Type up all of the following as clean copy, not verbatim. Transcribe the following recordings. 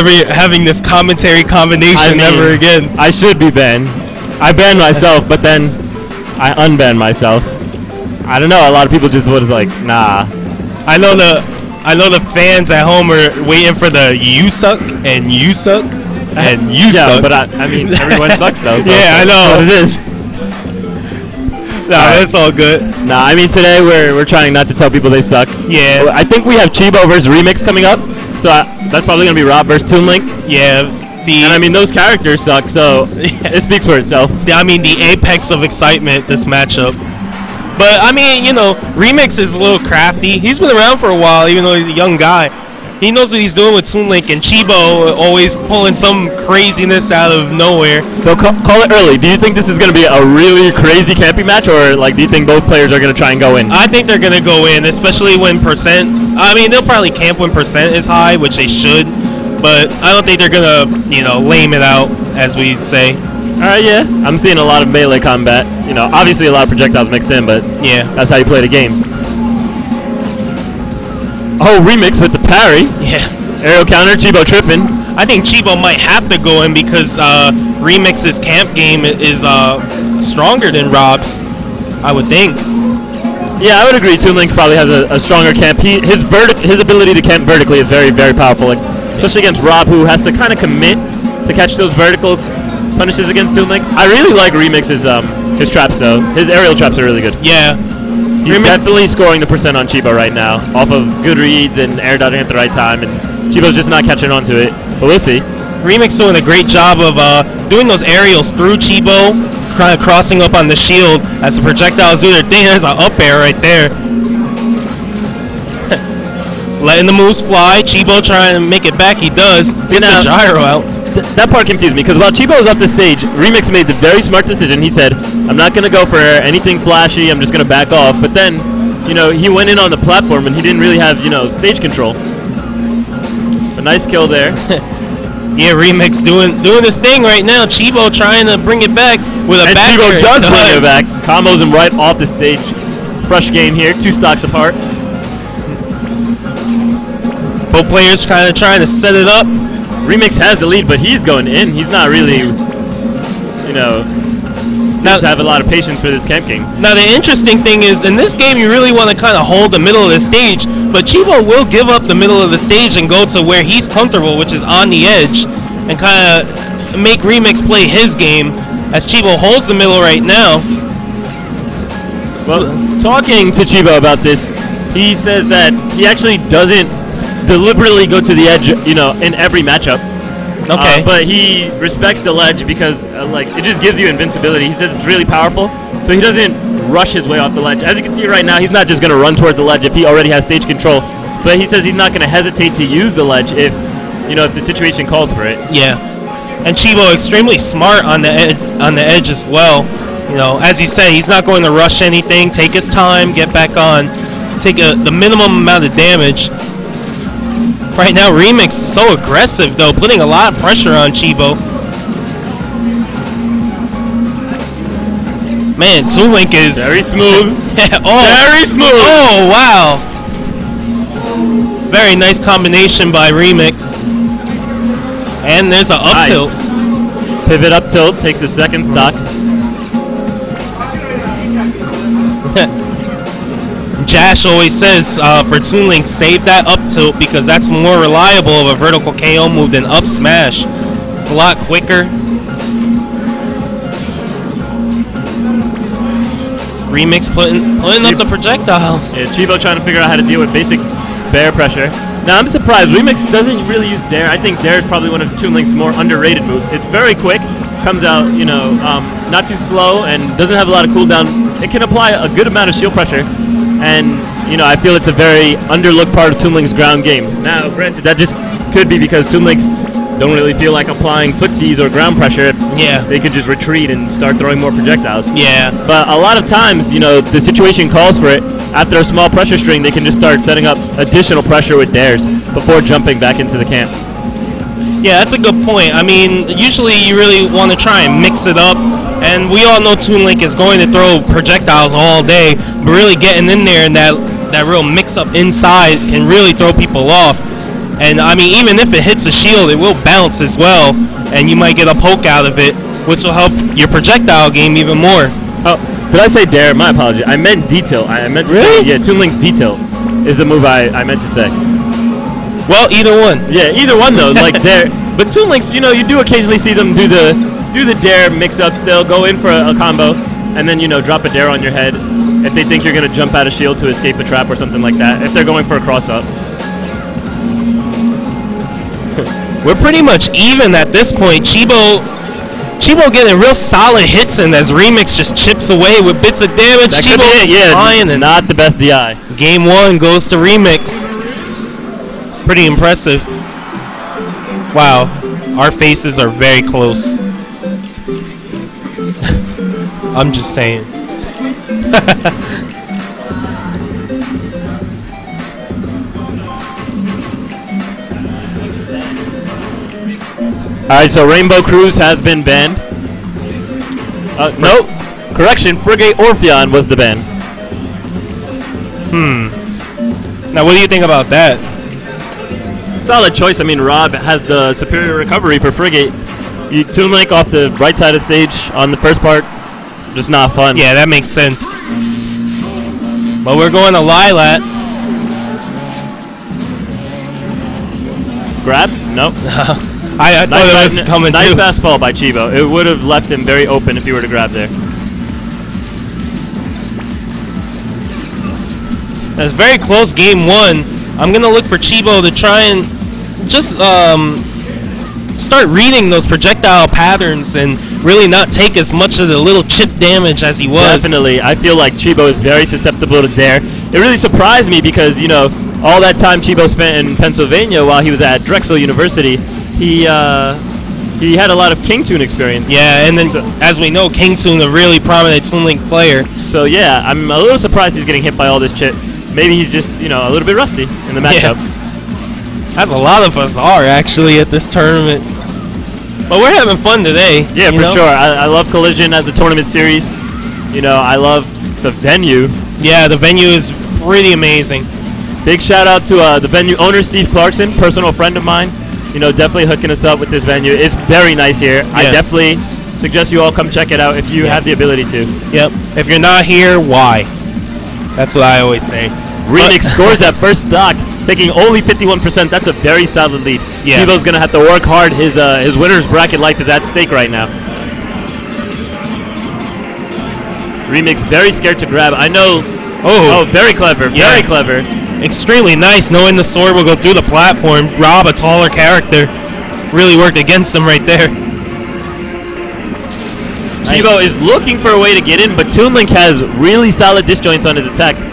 having this commentary combination ever again. I should be banned. I banned myself, but then I unbanned myself. I don't know. A lot of people just was like, nah. I know the fans at home are waiting for the "you suck" and "you suck" and "you suck." Yeah, but I mean, everyone sucks though. So yeah, I know. What it is. Nah, it's all good. Nah, I mean today we're trying not to tell people they suck. Yeah. I think we have Chibo versus Remix coming up, so that's probably gonna be Rob versus Toon Link. Yeah. And I mean those characters suck, so it speaks for itself. I mean the apex of excitement, this matchup. But I mean, you know, Remix is a little crafty. He's been around for a while, even though he's a young guy. He knows what he's doing with Toon Link, and Chibo always pulling some craziness out of nowhere. So call it early. Do you think this is going to be a really crazy camping match, or like do you think both players are going to try and go in? I think they're going to go in, especially when percent. I mean, they'll probably camp when percent is high, which they should. But I don't think they're going to, you know, lame it out, as we say. All right, yeah. I'm seeing a lot of melee combat. You know, obviously a lot of projectiles mixed in, but yeah, that's how you play the game. Oh, Remix with the parry. Yeah. Aerial counter, Chibo tripping. I think Chibo might have to go in because Remix's camp game is stronger than Rob's, I would think. Yeah, I would agree. Toon Link probably has a stronger camp. His ability to camp vertically is very, very powerful, like, especially against Rob, who has to kind of commit to catch those vertical punishes against Toon Link. I really like Remix's his traps, though. His aerial traps are really good. Yeah. He's definitely scoring the percent on Chibo right now, off of good reads and air dodging at the right time, and Chibo's just not catching on to it, but we'll see. Remix doing a great job of doing those aerials through Chibo, kind of crossing up on the shield as the projectiles do their thing. There's an up air right there. Letting the moves fly. Chibo trying to make it back. He does. Gets the gyro out. That part confused me, because while Chibo was up the stage, Remix made the very smart decision. He said, I'm not going to go for anything flashy, I'm just going to back off. But then, you know, he went in on the platform and he didn't really have, you know, stage control. A nice kill there. Yeah, Remix doing his thing right now. Chibo trying to bring it back with a back. Chibo does bring it back. Combos him right off the stage. Fresh game here, 2 stocks apart. Both players kind of trying to set it up. Remix has the lead, but he's going in. He's not really, you know, seems to have a lot of patience for this camp game. Now, the interesting thing is, in this game, you really want to kind of hold the middle of the stage, but Chibo will give up the middle of the stage and go to where he's comfortable, which is on the edge, and kind of make Remix play his game, as Chibo holds the middle right now. Well, talking to Chibo about this, he says that he actually doesn't deliberately go to the edge, you know, in every matchup. Okay. But he respects the ledge because, like, it just gives you invincibility. He says it's really powerful, so he doesn't rush his way off the ledge. As you can see right now, he's not just going to run towards the ledge if he already has stage control, but he says he's not going to hesitate to use the ledge if, you know, if the situation calls for it. Yeah. And Chibo extremely smart on the edge as well. You know, as you say, he's not going to rush anything, take his time, get back on, take the minimum amount of damage. Right now, Remix is so aggressive, though, putting a lot of pressure on Chibo. Man, Toon Link is... very smooth. Very smooth. Oh, wow. Very nice combination by Remix. And there's an up tilt. Pivot up tilt, takes the second stock. Jash always says for Toon Link, save that up tilt because that's more reliable of a vertical KO move than up smash. It's a lot quicker. Remix putting up the projectiles. Yeah, Chibo trying to figure out how to deal with basic bear pressure. Now I'm surprised Remix doesn't really use Dare. I think Dare is probably one of Toon Link's more underrated moves. It's very quick, comes out, you know, not too slow, and doesn't have a lot of cooldown. It can apply a good amount of shield pressure. And, you know, I feel it's a very underlooked part of Toon Link's ground game. Now, granted, that just could be because Toon Links don't really feel like applying footsies or ground pressure. Yeah. They could just retreat and start throwing more projectiles. Yeah. But a lot of times, you know, the situation calls for it. After a small pressure string, they can just start setting up additional pressure with dares before jumping back into the camp. Yeah, that's a good point. I mean, usually you really want to try and mix it up. And we all know Toon Link is going to throw projectiles all day, but really getting in there and that real mix-up inside can really throw people off. And I mean, even if it hits a shield, it will bounce as well, and you might get a poke out of it, which will help your projectile game even more. Oh, did I say dare? My apology. I meant detail. I meant to say, yeah, Toon Link's detail is the move I meant to say. Well, either one. Yeah, either one though. Like dare, but Toon Links, you know, you do occasionally see them do the dare mix-ups. They'll go in for a combo, and then drop a dare on your head if they think you're gonna jump out of shield to escape a trap or something like that. If they're going for a cross-up. We're pretty much even at this point. Chibo getting real solid hits in as Remix just chips away with bits of damage. That Chibo could be it, flying, and not the best DI. Game 1 goes to Remix. Pretty impressive. Wow, our faces are very close. I'm just saying. Alright, so Rainbow Cruise has been banned. Nope. Correction, Frigate Orpheon was the ban. Now, what do you think about that? Solid choice. I mean, Rob has the superior recovery for Frigate. You Toon Link off the right side of stage on the first part, just not fun. Yeah, that makes sense. But we're going to Lilat. Grab? Nope. I thought it was coming nice too. fast fall by Chibo. It would have left him very open if he were to grab there. That's very close. Game 1. I'm gonna look for Chibo to try and just start reading those projectile patterns and really not take as much of the little chip damage as he was. Definitely. I feel like Chibo is very susceptible to dare. It really surprised me because, all that time Chibo spent in Pennsylvania while he was at Drexel University, he had a lot of King Toon experience. Yeah, and then, as we know, King Toon, a really prominent Toon Link player. So, yeah, I'm a little surprised he's getting hit by all this chip. Maybe he's just, a little bit rusty in the matchup. Yeah. As a lot of us are, actually, at this tournament. But we're having fun today. Yeah, for sure. I love Collision as a tournament series. I love the venue. Yeah, the venue is pretty amazing. Big shout out to the venue owner, Steve Clarkson, personal friend of mine. Definitely hooking us up with this venue. It's very nice here. Yes. I definitely suggest you all come check it out if you have the ability to. Yep. If you're not here, why? That's what I always say. Remix scores that first stock, taking only 51%. That's a very solid lead. Yeah. Chibo's going to have to work hard. His winner's bracket life is at stake right now. Remix very scared to grab. I know. Oh, very clever. Yeah. Very clever. Extremely nice, knowing the sword will go through the platform. Rob, a taller character, really worked against him right there. Chibo is looking for a way to get in, but Toon Link has really solid disjoints on his attacks.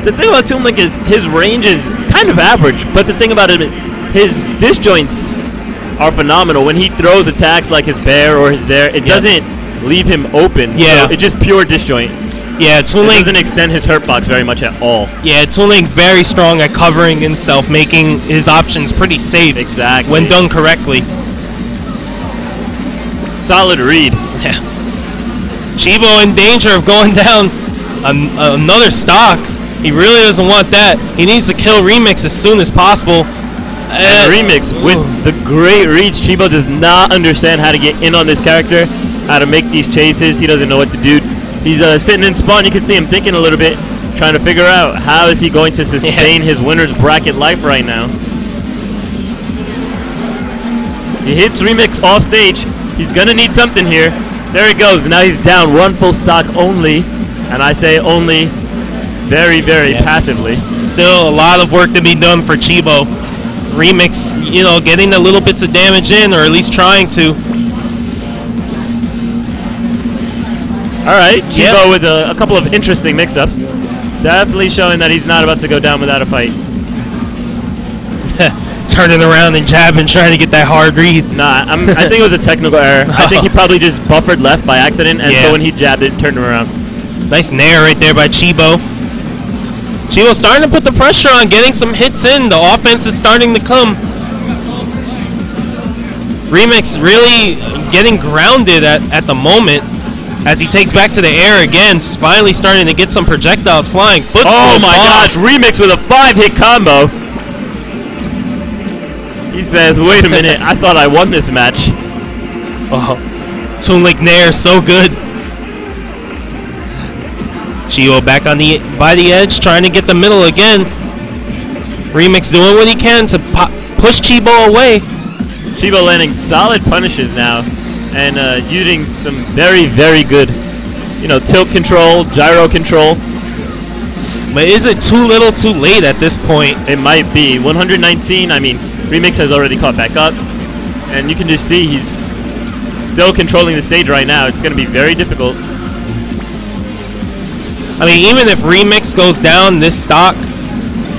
The thing about Toon Link is his range is kind of average, but the thing about it, his disjoints are phenomenal. When he throws attacks like his bear or his zare, it doesn't leave him open. Yeah. So it's just pure disjoint. Yeah, Toon Link doesn't extend his hurt box very much at all. Yeah, Toon Link very strong at covering himself, making his options pretty safe. Exactly. When done correctly. Solid read. Yeah. Chibo in danger of going down another stock. He really doesn't want that. He needs to kill Remix as soon as possible. And Remix, with the great reach, Chibo does not understand how to get in on this character, how to make these chases. He doesn't know what to do. He's sitting in spawn. You can see him thinking a little bit, trying to figure out how is he going to sustain his winner's bracket life right now. He hits Remix off stage. He's going to need something here. There he goes. Now he's down one full stock only, and I say only very, very passively. Still a lot of work to be done for Chibo. Remix, getting the little bits of damage in, or at least trying to. All right, Chibo with a couple of interesting mix-ups. Definitely showing that he's not about to go down without a fight. Turning around and jabbing, trying to get that hard read. Nah, I think it was a technical error. I think he probably just buffered left by accident, and so when he jabbed it, turned him around. Nice nair right there by Chibo. Chibo's starting to put the pressure on, getting some hits in. The offense is starting to come. Remix really getting grounded at the moment as he takes back to the air again, finally starting to get some projectiles flying. Oh my gosh, Remix with a 5-hit combo. He says, wait a minute, I thought I won this match. Oh, Toon Link Nair, so good. Chibo back on by the edge, trying to get the middle again. Remix doing what he can to push Chibo away. Chibo landing solid punishes now, and using some very, very good, tilt control, gyro control. But is it too little, too late at this point? It might be. 119. I mean, Remix has already caught back up, and you can just see he's still controlling the stage right now. It's going to be very difficult. I mean, even if Remix goes down this stock,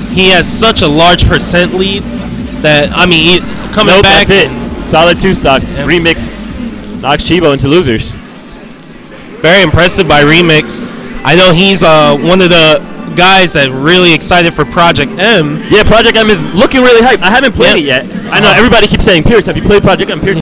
he has such a large percent lead that, I mean, coming back. That's it. Solid 2 stock. Yeah. Remix knocks Chibo into losers. Very impressive by Remix. I know he's one of the guys that really excited for Project M. Yeah, Project M is looking really hype. I haven't played it yet. I know everybody keeps saying, Pierce, have you played Project M? Pierce.